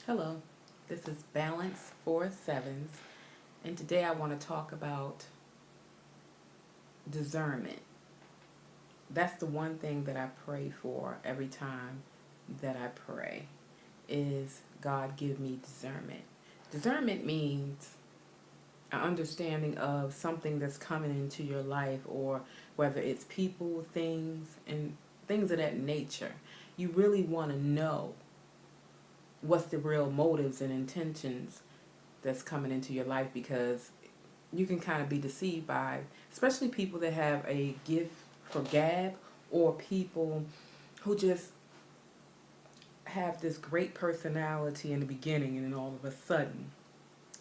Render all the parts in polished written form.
Hello, this is Balance for Sevens, and today I want to talk about discernment. That's the one thing that I pray for every time that I pray is God give me discernment. Discernment means an understanding of something that's coming into your life, or whether it's people, things, and things of that nature. You really want to know what's the real motives and intentions that's coming into your life, because you can kind of be deceived by, especially people that have a gift for gab, or people who just have this great personality in the beginning and then all of a sudden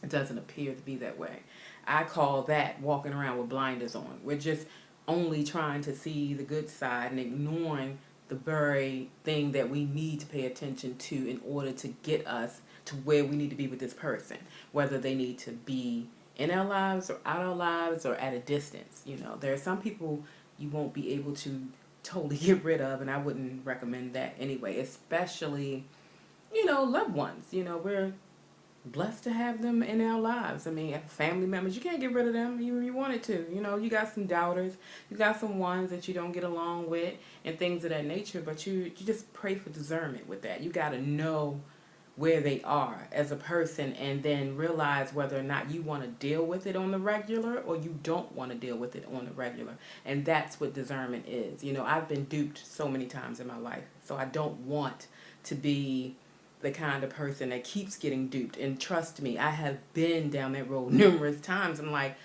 it doesn't appear to be that way. I call that walking around with blinders on. We're just only trying to see the good side and ignoring the very thing that we need to pay attention to in order to get us to where we need to be with this person, whether they need to be in our lives or out our lives or at a distance. There are some people you won't be able to totally get rid of, and I wouldn't recommend that anyway, especially loved ones. We're blessed to have them in our lives. I mean, family members, you can't get rid of them even if you wanted to. You got some doubters, you got some ones that you don't get along with, and things of that nature, but you just pray for discernment with that. You got to know where they are as a person, and then realize whether or not you want to deal with it on the regular or you don't want to deal with it on the regular. And that's what discernment is. I've been duped so many times in my life, so I don't want to be the kind of person that keeps getting duped. And trust me, I have been down that road numerous times. I'm like,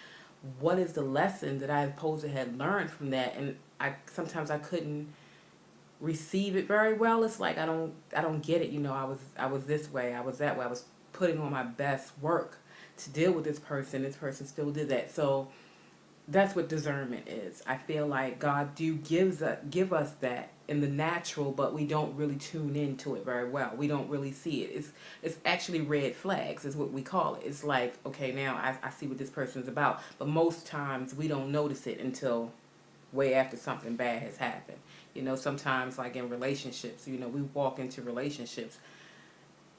what is the lesson that I supposed to have learned from that? And I couldn't receive it very well. It's like I don't get it. I was this way, I was that way. I was putting on my best work to deal with this person. This person still did that. So that's what discernment is. I feel like God do give us that in the natural, but we don't really tune into it very well. We don't really see it. It's actually red flags is what we call it. It's like, okay, now I see what this person's about, but most times we don't notice it until way after something bad has happened. Sometimes like in relationships, we walk into relationships,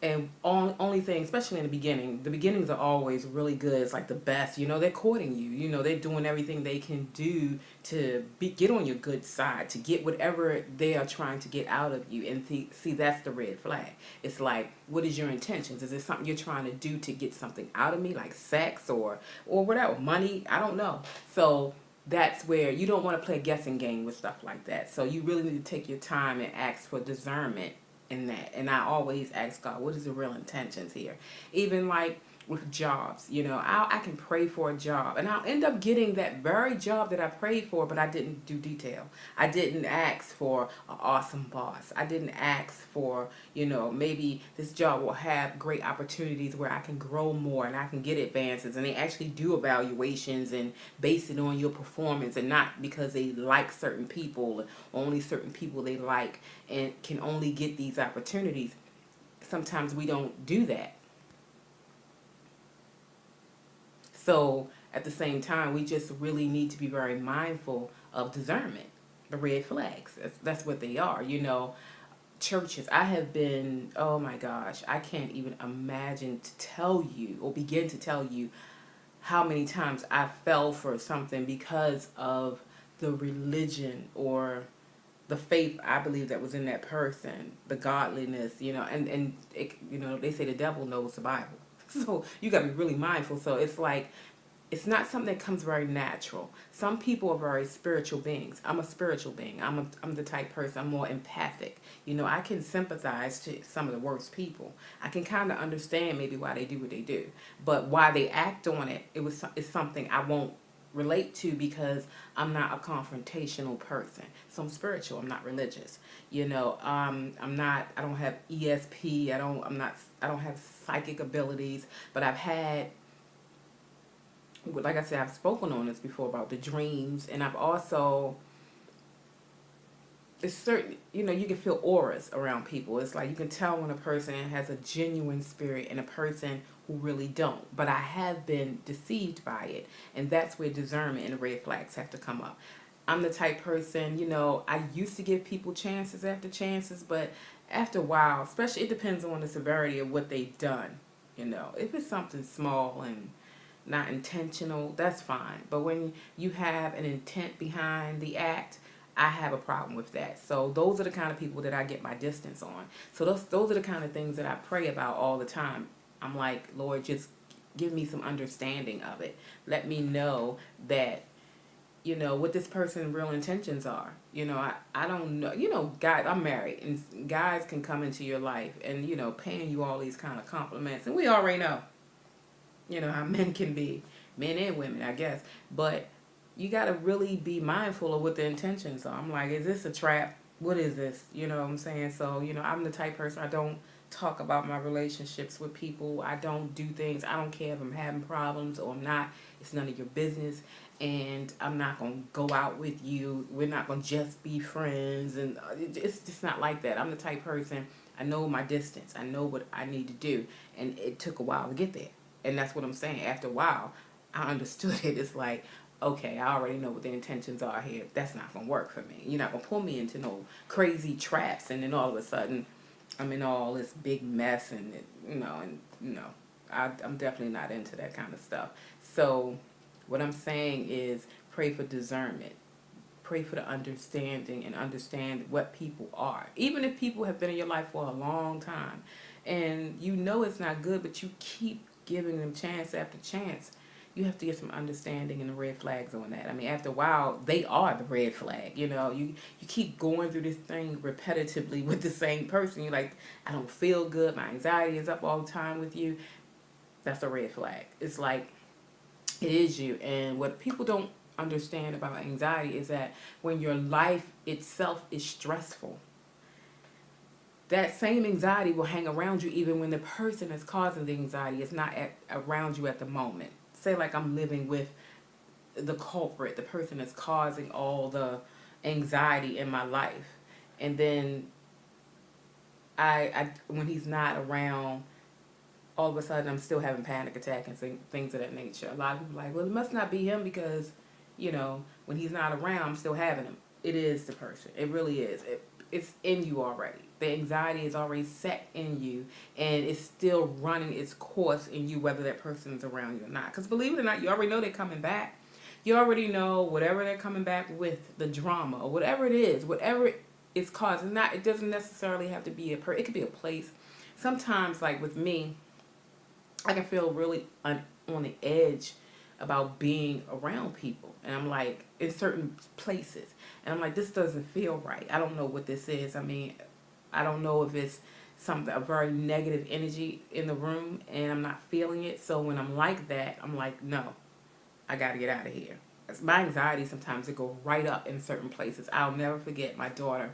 and only thing, especially in the beginnings are always really good. It's like the best. They're courting you. They're doing everything they can do to get on your good side, to get whatever they are trying to get out of you. And see, that's the red flag. It's like, what is your intentions? Is it something you're trying to do to get something out of me, like sex or whatever, money? I don't know. So that's where you don't want to play a guessing game with stuff like that. So you really need to take your time and ask for discernment in that. And I always ask God, what is the real intentions here? Even like with jobs, I can pray for a job and I'll end up getting that very job that I prayed for, but I didn't do detail. I didn't ask for an awesome boss. I didn't ask for, maybe this job will have great opportunities where I can grow more and I can get advances. And they actually do evaluations and base it on your performance, and not because they like certain people, only certain people they like and can only get these opportunities. Sometimes we don't do that. So at the same time, we just really need to be very mindful of discernment, the red flags. That's what they are. Churches, I have been, oh my gosh, I can't even imagine to tell you or begin to tell you how many times I fell for something because of the religion or the faith I believe that was in that person, the godliness, and it, they say the devil knows the Bible, so you got to be really mindful. So it's like it's not something that comes very natural. Some people are very spiritual beings. I'm a spiritual being. I'm the type person. I'm more empathic. I can sympathize to some of the worst people. I can kind of understand maybe why they do what they do, but why they act on it, it's something I won't relate to, because I'm not a confrontational person. So I'm spiritual. I'm not religious. I'm not. I don't have ESP. I don't have psychic abilities. But I've had, like I said, I've spoken on this before about the dreams, and I've also, it's certain, you can feel auras around people. It's like you can tell when a person has a genuine spirit and a person who really don't. But I have been deceived by it, and that's where discernment and red flags have to come up. I'm the type person, I used to give people chances after chances, but after a while, especially, it depends on the severity of what they've done. If it's something small and not intentional, that's fine. But when you have an intent behind the act, I have a problem with that. So those are the kind of people that I get my distance on. So those are the kind of things that I pray about all the time. I'm like, Lord, just give me some understanding of it. Let me know that what this person's real intentions are. I don't know. Guys, I'm married, and guys can come into your life and, paying you all these kind of compliments. And we already know, how men can be, men and women, I guess. But you got to really be mindful of what the intentions are. I'm like, is this a trap? What is this? You know what I'm saying? So, I'm the type person, I don't talk about my relationships with people. I don't do things. I don't care if I'm having problems or I'm not. It's none of your business. And I'm not going to go out with you. We're not going to just be friends. And it's just not like that. I'm the type person, I know my distance. I know what I need to do. And it took a while to get there. And that's what I'm saying. After a while, I understood it. It's like, okay, I already know what the intentions are here. That's not going to work for me. You're not going to pull me into no crazy traps. And then all of a sudden, I'm in all this big mess. And, I'm definitely not into that kind of stuff. So what I'm saying is pray for discernment. Pray for the understanding and understand what people are. Even if people have been in your life for a long time and it's not good, but you keep giving them chance after chance, you have to get some understanding and the red flags on that. I mean, after a while, they are the red flag. You keep going through this thing repetitively with the same person. You're like, I don't feel good. My anxiety is up all the time with you. That's a red flag. It's like, it is you. And what people don't understand about anxiety is that when your life itself is stressful, that same anxiety will hang around you even when the person that's causing the anxiety is not around you at the moment. Say like I'm living with the culprit, the person that's causing all the anxiety in my life. And then I when he's not around, all of a sudden I'm still having panic attack and things of that nature. A lot of people are like, well, it must not be him because, when he's not around, I'm still having him. It is the person. It really is. It's in you already. The anxiety is already set in you, and it's still running its course in you, whether that person is around you or not. Because believe it or not, you already know they're coming back. You already know whatever they're coming back with, the drama or whatever it is, whatever it's causing. It doesn't necessarily have to be it could be a place. Sometimes, like with me, I can feel really on the edge about being around people. And I'm like, in certain places. And I'm like, this doesn't feel right. I don't know what this is. I mean, I don't know if it's a very negative energy in the room and I'm not feeling it. So when I'm like that, I'm like, no, I got to get out of here. My anxiety sometimes, it go right up in certain places. I'll never forget my daughter.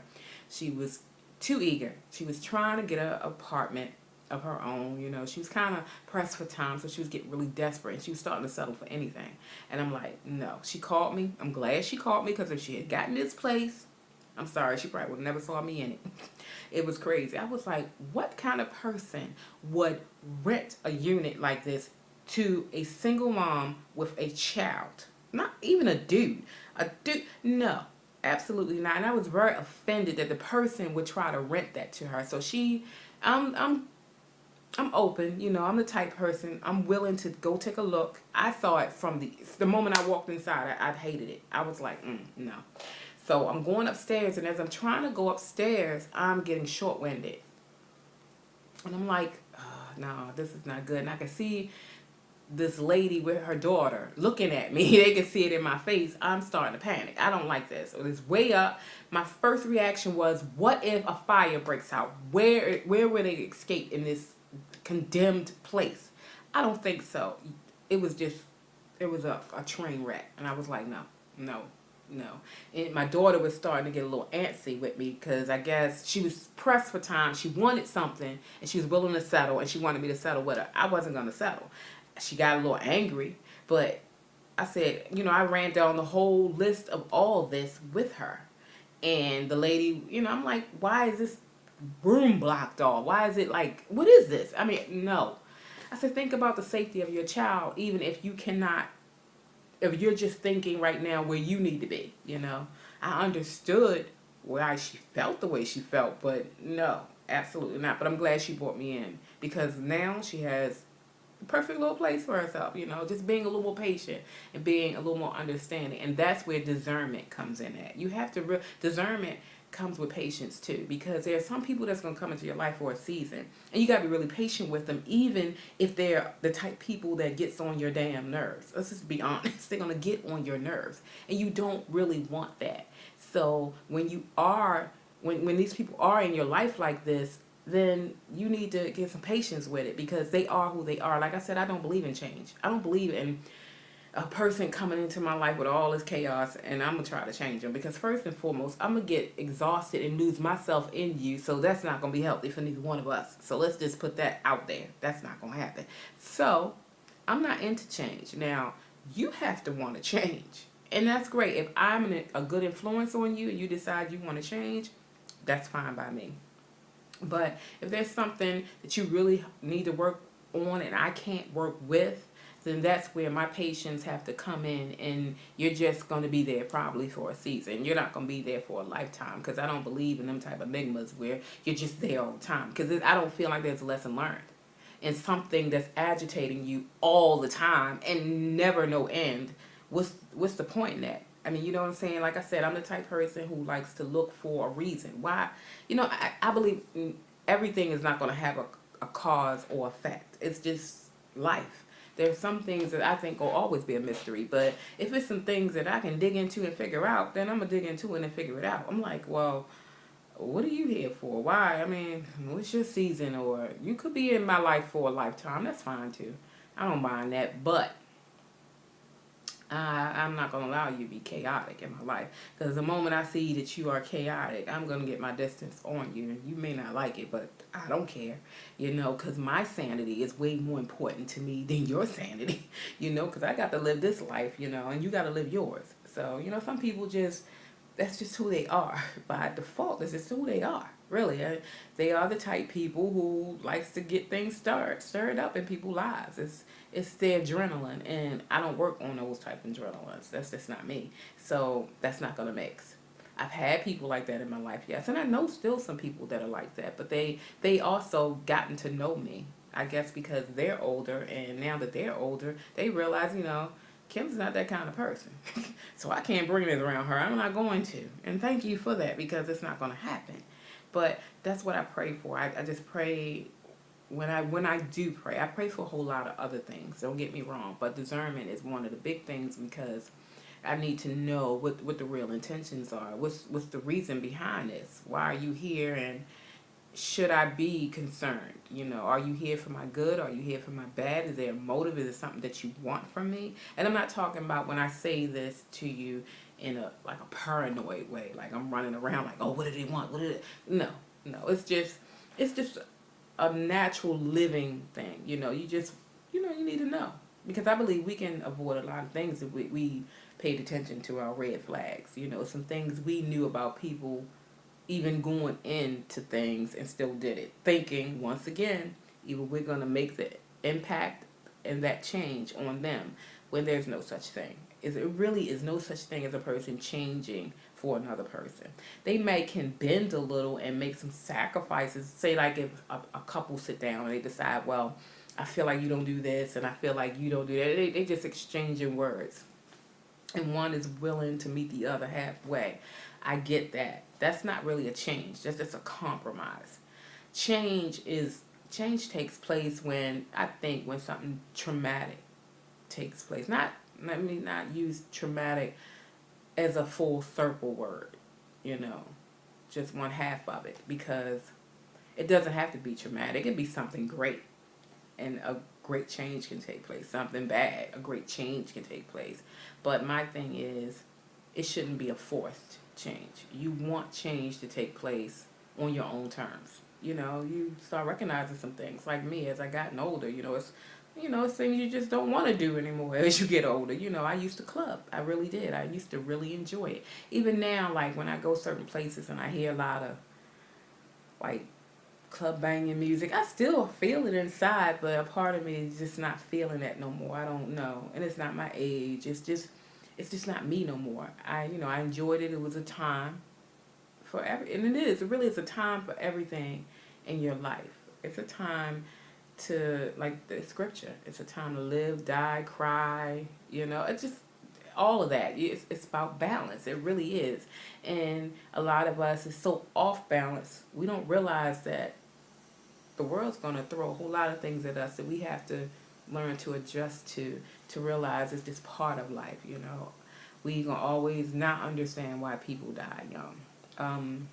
She was too eager. She was trying to get an apartment of her own. She was kind of pressed for time, so she was getting really desperate, and she was starting to settle for anything. And I'm like, no. She called me. I'm glad she called me, because if she had gotten this place, I'm sorry, she probably would have never saw me in it. It was crazy. I was like, what kind of person would rent a unit like this to a single mom with a child? Not even a dude. A dude, no. Absolutely not. And I was very offended that the person would try to rent that to her. So I'm open, I'm the type person, I'm willing to go take a look. I saw it from the moment I walked inside. I hated it. I was like, no. So I'm going upstairs, and as I'm trying to go upstairs, I'm getting short-winded. And I'm like, oh, no, this is not good. And I can see this lady with her daughter looking at me. They can see it in my face. I'm starting to panic. I don't like this. So it's way up. My first reaction was, what if a fire breaks out? Where will they escape in this condemned place? I don't think so. It was a train wreck. And I was like, no. And my daughter was starting to get a little antsy with me, because I guess she was pressed for time. She wanted something, and she was willing to settle, and she wanted me to settle with her. I wasn't going to settle. She got a little angry, but I said, I ran down the whole list of all this with her. And the lady, I'm like, why is this room blocked off? Why is it like, what is this? I mean, no. I said, think about the safety of your child, even if if you're just thinking right now where you need to be, I understood why she felt the way she felt, but no, absolutely not. But I'm glad she brought me in, because now she has the perfect little place for herself, just being a little more patient and being a little more understanding. And that's where discernment comes in at. You have to, discernment comes with patience too, because there are some people that's going to come into your life for a season, and you got to be really patient with them, even if they're the type people that gets on your damn nerves. Let's just be honest. They're going to get on your nerves, and you don't really want that. So when these people are in your life like this, then you need to get some patience with it, because they are who they are. Like I said, I don't believe in change. I don't believe in a person coming into my life with all this chaos and I'm going to try to change them, because first and foremost, I'm going to get exhausted and lose myself in you. So that's not going to be healthy for neither one of us. So let's just put that out there. That's not going to happen. So I'm not into change. Now, you have to want to change. And that's great. If I'm a good influence on you and you decide you want to change, that's fine by me. But if there's something that you really need to work on and I can't work with, then that's where my patience have to come in, and you're just going to be there probably for a season. You're not going to be there for a lifetime, because I don't believe in them type of enigmas where you're just there all the time, because I don't feel like there's a lesson learned and something that's agitating you all the time and never no end. What's the point in that? I mean, you know what I'm saying? Like I said, I'm the type of person who likes to look for a reason. Why? I believe everything is not going to have a cause or effect. It's just life. There's some things that I think will always be a mystery. But if it's some things that I can dig into and figure out, then I'm going to dig into it and figure it out. I'm like, well, what are you here for? Why? I mean, what's your season? Or you could be in my life for a lifetime. That's fine, too. I don't mind that. But I'm not going to allow you to be chaotic in my life. Because the moment I see that you are chaotic, I'm going to get my distance on you. And you may not like it, but I don't care. Because my sanity is way more important to me than your sanity. Because I got to live this life, and you got to live yours. So, some people that's just who they are. By default, that's just who they are. Really. They are the type people who likes to get things stirred up in people's lives. It's their adrenaline, and I don't work on those type of adrenalines. That's just not me. So that's not going to mix. I've had people like that in my life, yes. And I know still some people that are like that, but they also gotten to know me. I guess because they're older, and now that they're older, they realize, Kim's not that kind of person. So I can't bring this around her. I'm not going to. And thank you for that, because it's not going to happen. But that's what I pray for. I just pray, when I do pray, I pray for a whole lot of other things. Don't get me wrong. But discernment is one of the big things, because I need to know what the real intentions are. What's the reason behind this? Why are you here? And should I be concerned? Are you here for my good? Are you here for my bad? Is there a motive? Is it something that you want from me? And I'm not talking about when I say this to you in a paranoid way, like I'm running around like, oh, what do they want? No. It's just a natural living thing. You need to know, because I believe we can avoid a lot of things if we paid attention to our red flags. Some things we knew about people, even going into things, and still did it, thinking once again either we're going to make the impact and that change on them, when there's no such thing. It really is no such thing as a person changing for another person. They can bend a little and make some sacrifices. Say like if a couple sit down and they decide, well, I feel like you don't do this and I feel like you don't do that. They just exchanging words, and one is willing to meet the other halfway. I get that. That's not really a change. That's just a compromise. Change takes place when something traumatic takes place. Let me not use traumatic as a full circle word, just one half of it, because it doesn't have to be traumatic. It could be something great, and a great change can take place. Something bad, a great change can take place. But my thing is, it shouldn't be a forced change. You want change to take place on your own terms. You start recognizing some things. Like me, as I gotten older, it's things you just don't want to do anymore as you get older. I used to club. I really did. I used to really enjoy it. Even now, like when I go certain places and I hear a lot of like club banging music, I still feel it inside, but a part of me is just not feeling that no more. I don't know. And it's not my age. It's just not me no more. I enjoyed it. It was a time for and it really is a time for everything in your life. It's a time to, like the scripture, it's a time to live, die, cry, it's just all of that. It's about balance. It really is. And a lot of us is so off balance, we don't realize that the world's going to throw a whole lot of things at us that we have to learn to adjust to realize it's just part of life. We going to always not understand why people die young.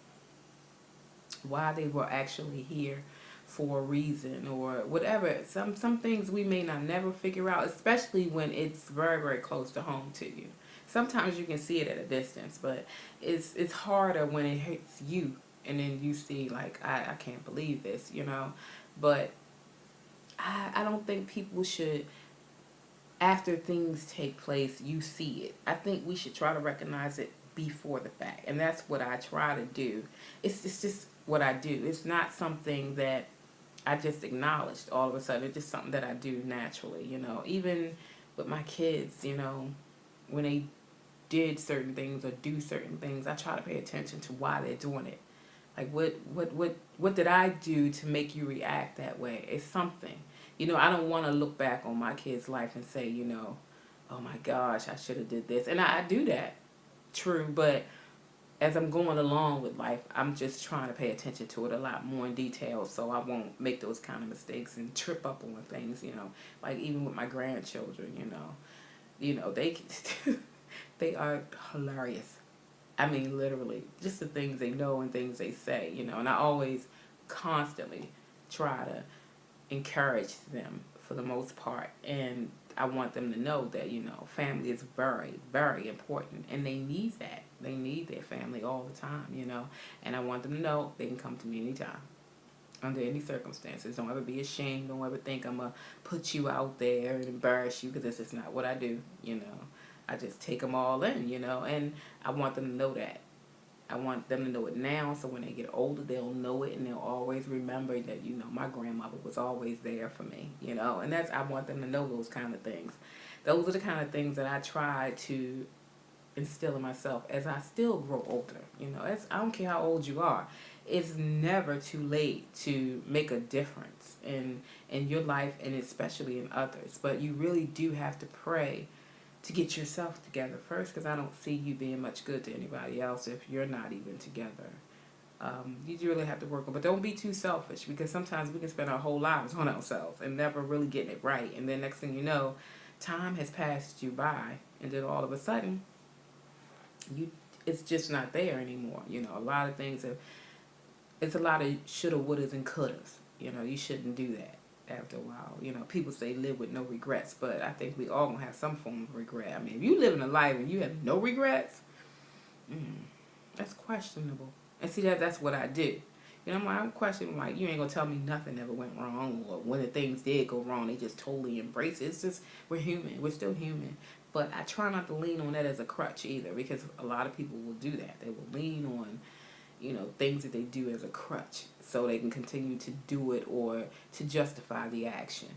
Why they were actually here for a reason or whatever. Some things we may not never figure out, especially when it's very, very close to home to you. Sometimes you can see it at a distance, but it's harder when it hits you and then you see like I can't believe this. But I don't think people should, after things take place, you see it. I think we should try to recognize it before the fact. And that's what I try to do. It's just what I do. It's not something that I just acknowledged all of a sudden. It's just something that I do naturally. Even with my kids, when they did certain things or do certain things, I try to pay attention to why they're doing it. Like what did I do to make you react that way? It's something. I don't want to look back on my kid's life and say, oh my gosh, I should have did this. And I do that. True, but as I'm going along with life, I'm just trying to pay attention to it a lot more in detail so I won't make those kind of mistakes and trip up on things, like even with my grandchildren, they they are hilarious. I mean, literally, just the things they know and things they say, and I always constantly try to encourage them for the most part. And I want them to know that, family is very, very important. And they need that. They need their family all the time, And I want them to know they can come to me anytime, under any circumstances. Don't ever be ashamed. Don't ever think I'm going to put you out there and embarrass you, because this is not what I do, I just take them all in, And I want them to know that. I want them to know it now, so when they get older, they'll know it, and they'll always remember that, my grandmother was always there for me, And I want them to know those kind of things. Those are the kind of things that I try to instill in myself as I still grow older. I don't care how old you are. It's never too late to make a difference in your life, and especially in others. But you really do have to pray to get yourself together first, because I don't see you being much good to anybody else if you're not even together. You really have to work on, but don't be too selfish, because sometimes we can spend our whole lives on ourselves and never really getting it right. And then next thing you know, time has passed you by, and then all of a sudden, it's just not there anymore. A lot of things it's a lot of shoulda, wouldas, and couldas. You shouldn't do that. After a while, people say live with no regrets, but I think we all gonna have some form of regret. I mean, if you live in a life and you have no regrets, that's questionable. And see, that's what I do. I'm questioning, like, you ain't gonna tell me nothing ever went wrong, or when the things did go wrong, they just totally embrace it. It's just, we're human. We're still human. But I try not to lean on that as a crutch either, because a lot of people will do that. They will lean on things that they do as a crutch so they can continue to do it or to justify the action.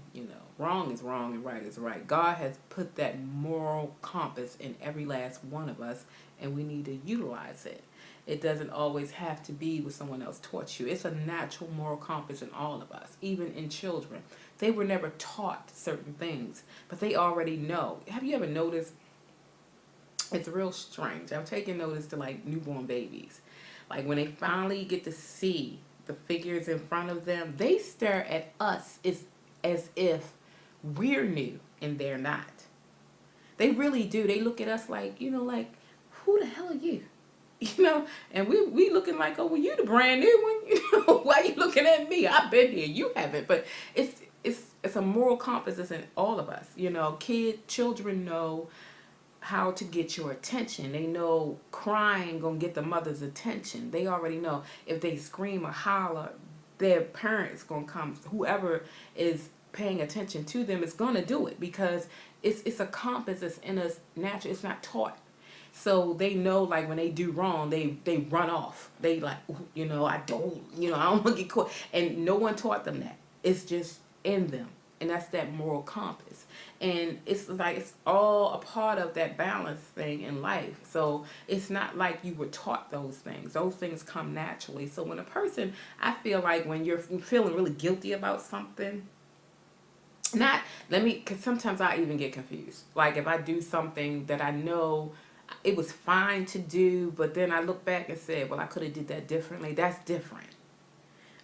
Wrong is wrong and right is right. God has put that moral compass in every last one of us, and we need to utilize it. It doesn't always have to be what someone else taught you. It's a natural moral compass in all of us, even in children. They were never taught certain things, but they already know. Have you ever noticed? It's real strange. I'm taking notice to like newborn babies. Like when they finally get to see the figures in front of them, they stare at us as if we're new and they're not. They really do. They look at us like, like, who the hell are you? And we looking like, oh, well, you the brand new one. Why are you looking at me? I've been here. You haven't. But it's a moral compass that's in all of us. Children know how to get your attention. They know crying gonna get the mother's attention. They already know if they scream or holler, their parents gonna come. Whoever is paying attention to them is gonna do it, because it's a compass that's in us natural. It's not taught. So they know, like, when they do wrong, they run off. They like, I don't want to get caught. And no one taught them that. It's just in them. And that's that moral compass. And it's like it's all a part of that balance thing in life. So it's not like you were taught those things. Those things come naturally. So when a person, I feel like when you're feeling really guilty about something, not let me, because sometimes I even get confused. Like if I do something that I know it was fine to do, but then I look back and say, well, I could have did that differently. That's different.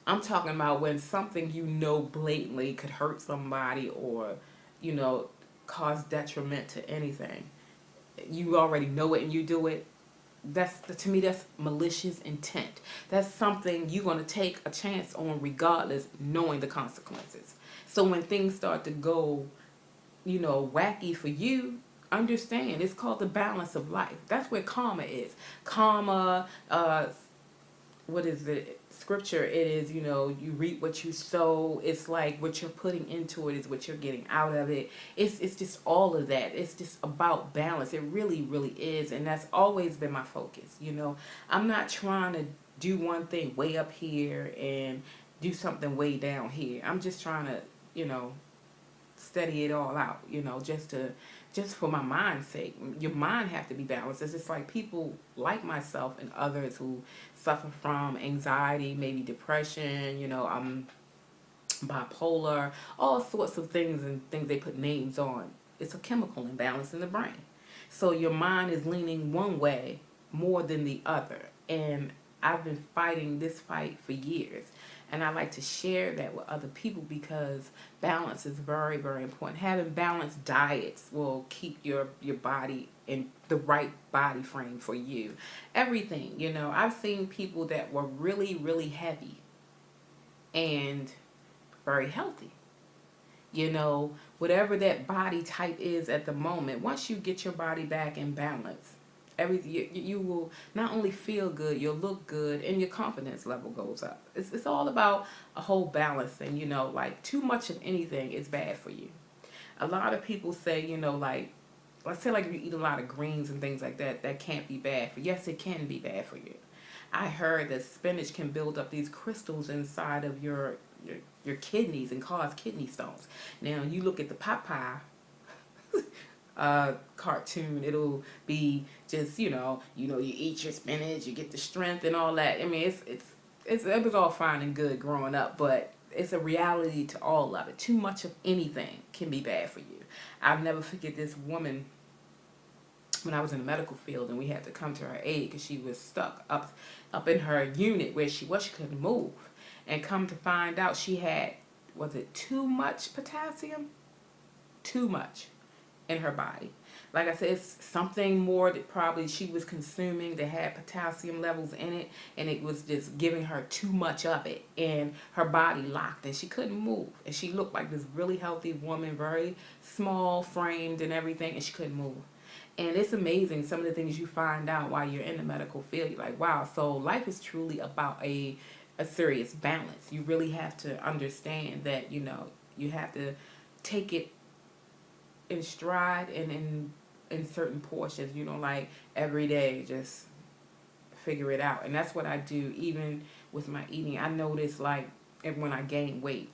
I'm talking about when something you know blatantly could hurt somebody or, you know, cause detriment to anything. You already know it and you do it. That's to me that's malicious intent. That's something you're gonna take a chance on regardless, knowing the consequences. So when things start to go, you know, wacky for you, understand it's called the balance of life. That's where karma is. Karma, what is it? Scripture, it is, you know, you reap what you sow. It's like what you're putting into it is what you're getting out of it. It's just all of that. It's just about balance. It really, really is. And that's always been my focus. You know, I'm not trying to do one thing way up here and do something way down here. I'm just trying to, you know, study it all out, you know, just for my mind's sake. Your mind have to be balanced. It's just like people like myself and others who suffer from anxiety, maybe depression, you know, bipolar, all sorts of things and things they put names on. It's a chemical imbalance in the brain. So your mind is leaning one way more than the other. And I've been fighting this fight for years. And I like to share that with other people because balance is very, very important. Having balanced diets will keep your body in the right body frame for you. Everything, you know, I've seen people that were really, really heavy and very healthy. You know, whatever that body type is at the moment, once you get your body back in balance, everything you will not only feel good, you'll look good, and your confidence level goes up. It's all about a whole balance, and you know, like too much of anything is bad for you. A lot of people say, you know, like let's say like if you eat a lot of greens and things like that, that can't be bad for you. Yes, it can be bad for you. I heard that spinach can build up these crystals inside of your kidneys and cause kidney stones. Now you look at the Popeye cartoon, it'll be just you eat your spinach, you get the strength and all that. I mean, it was all fine and good growing up, but it's a reality to all of it. Too much of anything can be bad for you. I'll never forget this woman when I was in the medical field and we had to come to her aid because she was stuck up in her unit where she couldn't move, and come to find out she had, was it too much potassium? Too much in her body. Like I said, it's something more that probably she was consuming that had potassium levels in it, and it was just giving her too much of it, and her body locked and she couldn't move. And she looked like this really healthy woman, very small framed and everything, and she couldn't move. And it's amazing some of the things you find out while you're in the medical field. You're like, wow, so life is truly about a serious balance. You really have to understand that, you have to take it in stride and in certain portions, like every day, just figure it out. And that's what I do even with my eating. I notice like when I gain weight,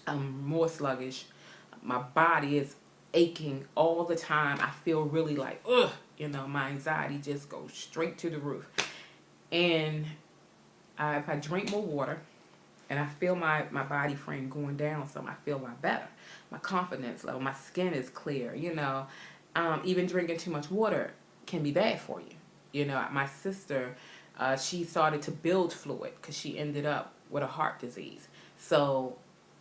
I'm more sluggish. My body is aching all the time. I feel really like, ugh, my anxiety just goes straight to the roof. And if I drink more water and I feel my body frame going down some, I feel a lot better. My confidence level, my skin is clear, even drinking too much water can be bad for you. My sister, she started to build fluid because she ended up with a heart disease. So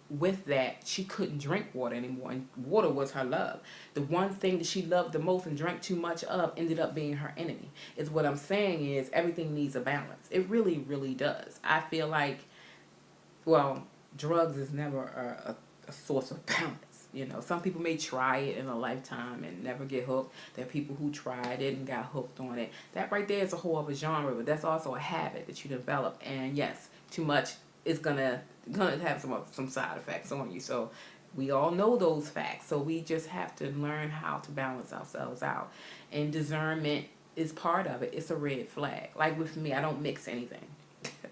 with that, she couldn't drink water anymore, and water was her love. The one thing that she loved the most and drank too much of ended up being her enemy. Is what I'm saying is everything needs a balance. It really, really does. I feel like, well, drugs is never a source of balance. Some people may try it in a lifetime and never get hooked. There are people who tried it and got hooked on it. That right there is a whole other genre, but that's also a habit that you develop. And yes, too much is gonna have some side effects on you. So we all know those facts. So we just have to learn how to balance ourselves out. And discernment is part of it. It's a red flag. Like with me, I don't mix anything.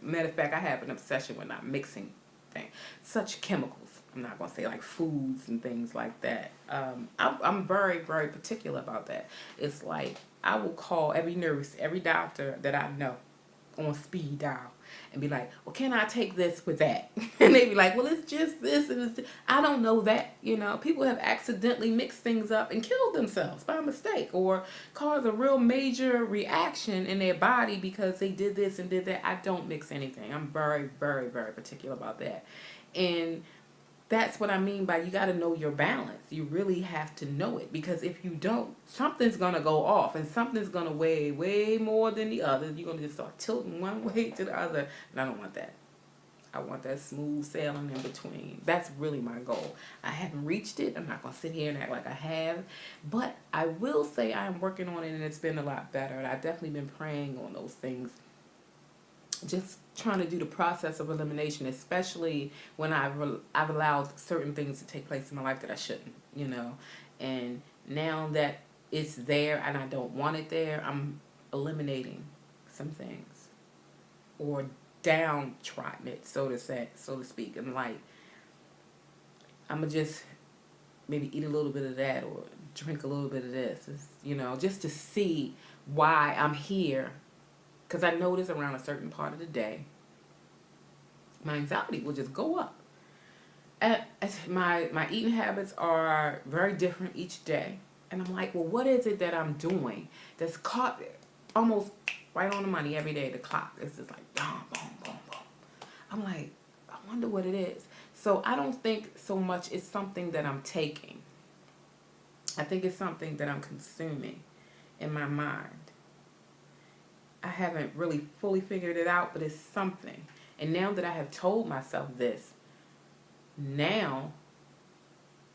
Matter of fact, I have an obsession with not mixing thing, such chemicals. I'm not gonna say like foods and things like that. I'm very, very particular about that. It's like I will call every nurse, every doctor that I know on speed dial and be like, well, can I take this with that? And they be like, well, it's just this and it's I don't know that. People have accidentally mixed things up and killed themselves by mistake or caused a real major reaction in their body because they did this and did that. I don't mix anything. I'm very, very, very particular about that. And that's what I mean by you got to know your balance. You really have to know it, because if you don't, something's going to go off and something's going to weigh way more than the other. You're going to just start tilting one way to the other. And I don't want that. I want that smooth sailing in between. That's really my goal. I haven't reached it. I'm not going to sit here and act like I have. But I will say I'm working on it, and it's been a lot better. And I've definitely been praying on those things, just trying to do the process of elimination, especially when I've allowed certain things to take place in my life that I shouldn't, And now that it's there and I don't want it there, I'm eliminating some things or downtrodden it, so to speak. And like, I'm gonna just maybe eat a little bit of that or drink a little bit of this, just to see why I'm here. Because I notice around a certain part of the day, my anxiety will just go up. My eating habits are very different each day. And I'm like, well, what is it that I'm doing that's caught almost right on the money every day? The clock is just like, boom, boom, boom, boom. I'm like, I wonder what it is. So I don't think so much it's something that I'm taking. I think it's something that I'm consuming in my mind. I haven't really fully figured it out, but it's something. And now that I have told myself this, now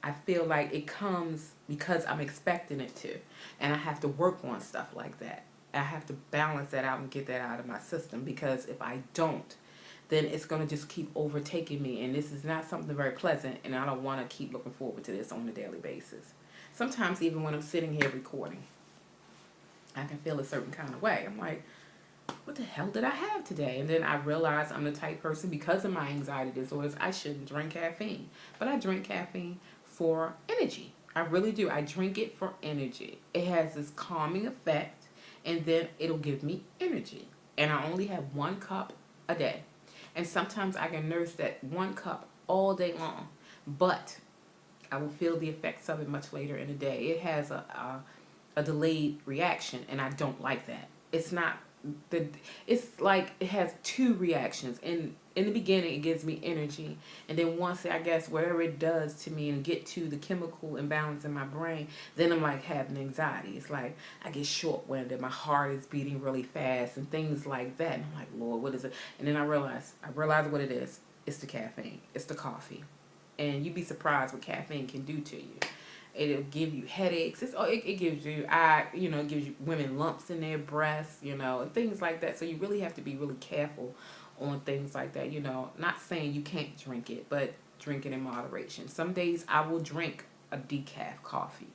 I feel like it comes because I'm expecting it to. And I have to work on stuff like that. I have to balance that out and get that out of my system, because if I don't, then it's going to just keep overtaking me. And this is not something very pleasant, and I don't want to keep looking forward to this on a daily basis. Sometimes even when I'm sitting here recording, I can feel a certain kind of way. I'm like, what the hell did I have today? And then I realize I'm the type person, because of my anxiety disorders, I shouldn't drink caffeine. But I drink caffeine for energy. I really do. I drink it for energy. It has this calming effect, and then it'll give me energy. And I only have 1 cup a day. And sometimes I can nurse that 1 cup all day long. But I will feel the effects of it much later in the day. It has a delayed reaction, and I don't like that. It's like it has 2 reactions. In the beginning, it gives me energy, and then once I guess whatever it does to me and get to the chemical imbalance in my brain, then I'm like having anxiety. It's like I get short-winded, my heart is beating really fast, and things like that. And I'm like, Lord, what is it? And then I realize what it is. It's the caffeine. It's the coffee, and you'd be surprised what caffeine can do to you. It'll give you headaches. It gives you, it gives you women lumps in their breasts, and things like that. So you really have to be really careful on things like that. Not saying you can't drink it, but drink it in moderation. Some days I will drink a decaf coffee.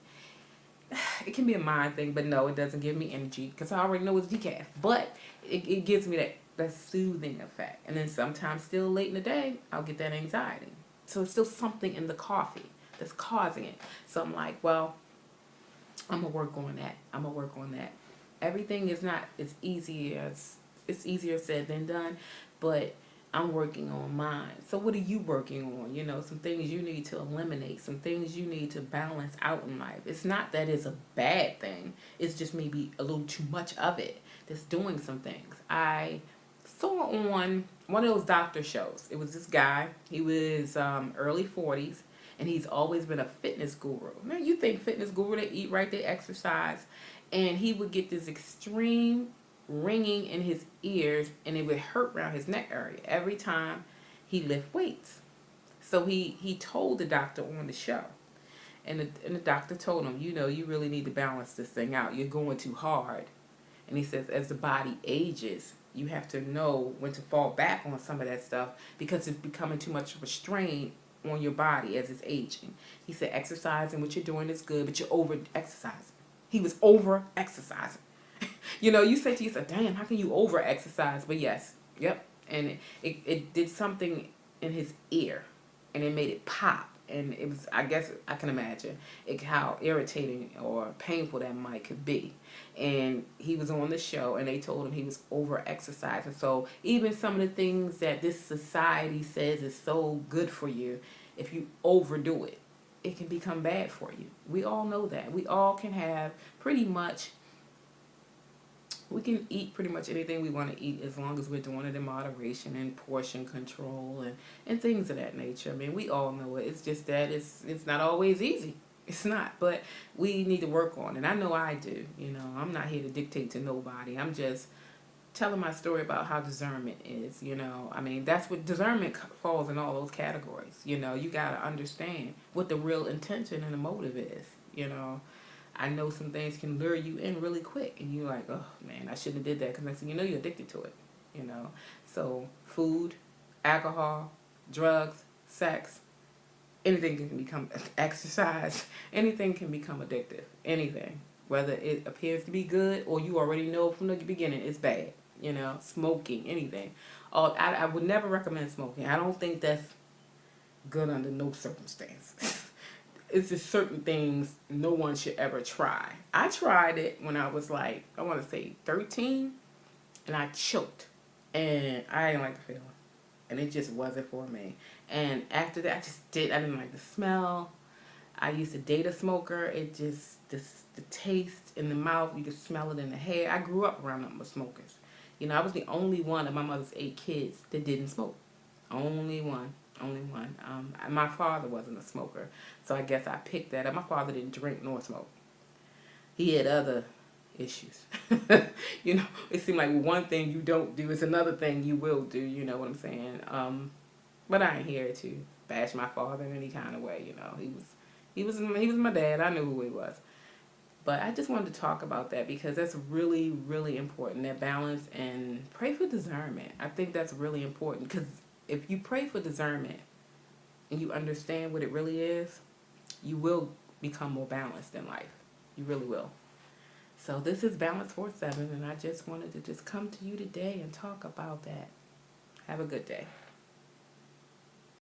It can be a mind thing, but no, it doesn't give me energy because I already know it's decaf. But it gives me that soothing effect. And then sometimes still late in the day, I'll get that anxiety. So it's still something in the coffee that's causing it. So I'm like, well, I'm gonna work on that. Everything is not as easy as it's easier said than done, but I'm working on mine. So what are you working on? Some things you need to eliminate, some things you need to balance out in life. It's not that it's a bad thing. It's just maybe a little too much of it that's doing some things. I saw on one of those doctor shows. It was this guy. He was early 40s. And he's always been a fitness guru. Man, you think fitness guru, they eat right, they exercise. And he would get this extreme ringing in his ears, and it would hurt around his neck area every time he lift weights. So he told the doctor on the show. And the doctor told him, you really need to balance this thing out. You're going too hard. And he says, as the body ages, you have to know when to fall back on some of that stuff, because it's becoming too much of a strain on your body as it's aging. He said exercising, what you're doing is good, but you're over exercising. He was over exercising. You say to yourself, damn, how can you over exercise? But yes, yep. And it did something in his ear, and it made it pop. And it was, I guess I can imagine how irritating or painful that might could be. And he was on the show, and they told him he was over exercising. So even some of the things that this society says is so good for you, if you overdo it, it can become bad for you. We all know that. We all can have pretty much, we can eat pretty much anything we want to eat as long as we're doing it in moderation and portion control and things of that nature. I mean, we all know it. It's just that it's not always easy. It's not, but we need to work on it. I know I do. You know, I'm not here to dictate to nobody. I'm just telling my story about how discernment is. You know, I mean, that's what discernment falls in all those categories. You know, you got to understand what the real intention and the motive is. You know, I know some things can lure you in really quick, and you're like, oh man, I shouldn't have did that, because next thing you know, you're addicted to it. You know, so food, alcohol, drugs, sex, anything can become exercise. Anything can become addictive. Anything, whether it appears to be good or you already know from the beginning it's bad. You know, smoking, anything. Oh, I would never recommend smoking. I don't think that's good under no circumstances. It's just certain things no one should ever try. I tried it when I was like, I want to say 13, and I choked. And I didn't like the feeling. And it just wasn't for me. And after that, I didn't like the smell. I used to date a smoker. It just, the taste in the mouth, you could smell it in the hair. I grew up around nothing but smokers. You know, I was the only one of my mother's 8 kids that didn't smoke. Only one. Only one. My father wasn't a smoker, so I guess I picked that up. My father didn't drink nor smoke. He had other issues. You know, it seemed like one thing you don't do is another thing you will do. You know what I'm saying? But I ain't here to bash my father in any kind of way. You know, he was my dad. I knew who he was. But I just wanted to talk about that because that's really, really important, that balance, and pray for discernment. I think that's really important because if you pray for discernment and you understand what it really is, you will become more balanced in life. You really will. So this is Balance 47, and I just wanted to just come to you today and talk about that. Have a good day.